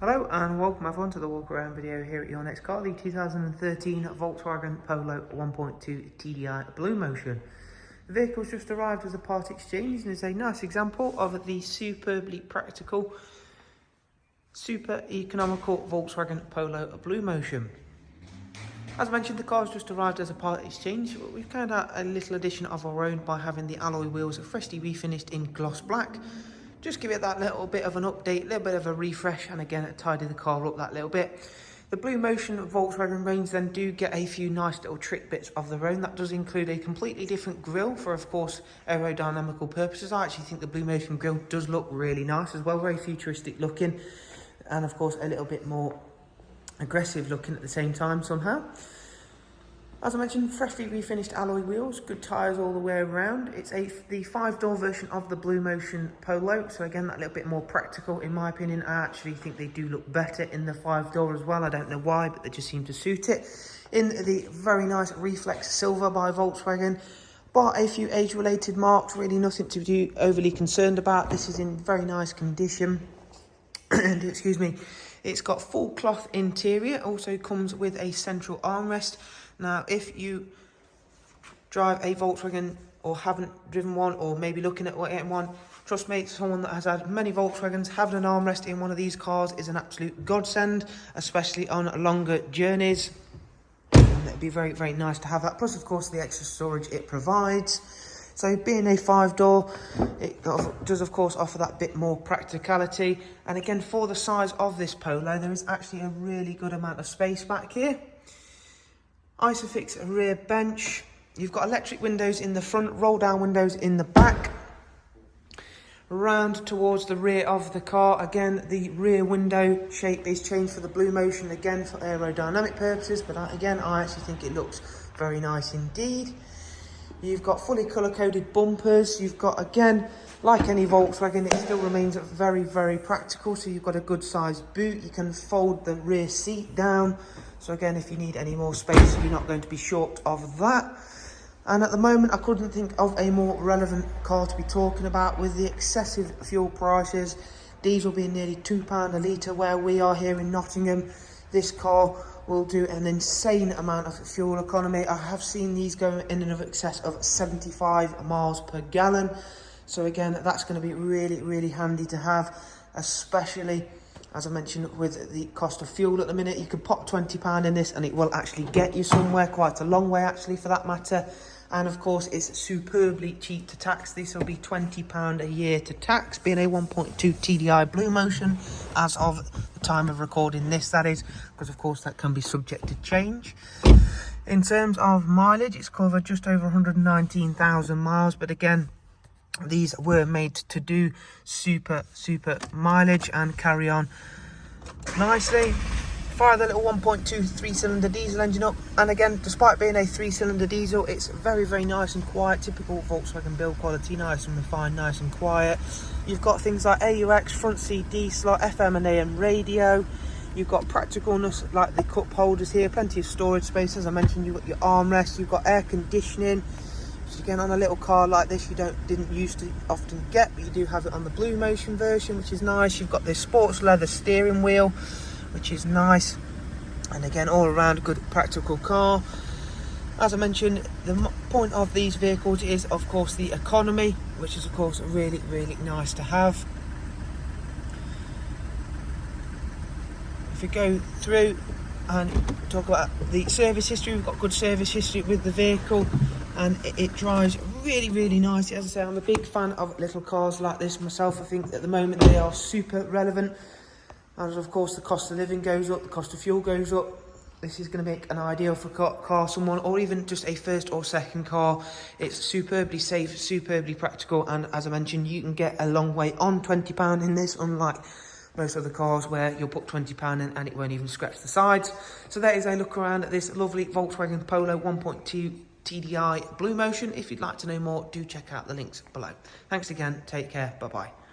Hello and welcome everyone to the walk around video here at your next car, the 2013 Volkswagen Polo 1.2 TDI Bluemotion. The vehicle's just arrived as a part exchange and is a nice example of the superbly practical, super economical Volkswagen Polo Bluemotion. As mentioned, the car's just arrived as a part exchange, but we've carried out a little addition of our own by having the alloy wheels freshly refinished in gloss black. Just give it that little bit of an update, a little bit of a refresh, and again, tidy the car up that little bit. The Bluemotion Volkswagen range then do get a few nice little trick bits of their own. That does include a completely different grille for, of course, aerodynamical purposes. I actually think the Bluemotion grille does look really nice as well, very futuristic looking, and of course, a little bit more aggressive looking at the same time somehow. As I mentioned, freshly refinished alloy wheels, good tyres all the way around. It's the 5-door version of the Bluemotion Polo, so again, that little bit more practical in my opinion. I actually think they do look better in the 5-door as well. I don't know why, but they just seem to suit it. In the very nice Reflex Silver by Volkswagen, bar a few age-related marks, really nothing to be overly concerned about. This is in very nice condition. And excuse me, it's got full cloth interior, also comes with a central armrest. Now, if you drive a Volkswagen or haven't driven one, or maybe looking at getting one, trust me, someone that has had many Volkswagens, having an armrest in one of these cars is an absolute godsend, especially on longer journeys. And it'd be very, very nice to have that. Plus, of course, the extra storage it provides. So being a 5-door, it does of course offer that bit more practicality. And again, for the size of this Polo, there is actually a really good amount of space back here. Isofix rear bench. You've got electric windows in the front, roll down windows in the back. Round towards the rear of the car. Again, the rear window shape is changed for the Bluemotion, again for aerodynamic purposes, but again, I actually think it looks very nice indeed. You've got fully colour-coded bumpers. You've got, again, like any Volkswagen, it still remains very, very practical. So you've got a good sized boot. You can fold the rear seat down. So again, if you need any more space, you're not going to be short of that. And at the moment, I couldn't think of a more relevant car to be talking about with the excessive fuel prices. Diesel being nearly £2 a litre where we are here in Nottingham. This car will do an insane amount of fuel economy. I have seen these go in and of excess of 75 miles per gallon. So again, that's going to be really, really handy to have, especially, as I mentioned, with the cost of fuel at the minute. You could pop £20 in this and it will actually get you somewhere, quite a long way actually for that matter. And of course, it's superbly cheap to tax. This will be £20 a year to tax, being a 1.2 TDI Bluemotion as of the time of recording this, that is, because of course that can be subject to change. In terms of mileage, it's covered just over 119,000 miles, but again, these were made to do super mileage and carry on nicely. Fire the little 1.2 3-cylinder diesel engine up, and again, despite being a 3-cylinder diesel, it's very, very nice and quiet. Typical Volkswagen build quality, nice and refined, nice and quiet. You've got things like AUX, front CD slot, FM and AM radio. You've got practicalness like the cup holders here, plenty of storage space. As I mentioned, you've got your armrest, you've got air conditioning, which again, on a little car like this, you didn't used to often get, but you do have it on the Bluemotion version, which is nice. You've got this sports leather steering wheel, which is nice, and again, all around a good practical car. As I mentioned, the point of these vehicles is of course the economy, which is of course really, really nice to have. If we go through and talk about the service history, we've got good service history with the vehicle, and it drives really, really nicely. As I say, I'm a big fan of little cars like this myself. I think at the moment they are super relevant. As of course the cost of living goes up, the cost of fuel goes up, this is going to make an ideal for car someone, or even just a first or second car. It's superbly safe, superbly practical, and as I mentioned, you can get a long way on £20 in this, unlike most other cars where you'll put £20 in and it won't even scratch the sides. So there is a look around at this lovely Volkswagen Polo 1.2 TDI Bluemotion. If you'd like to know more, do check out the links below. Thanks again, take care, bye bye.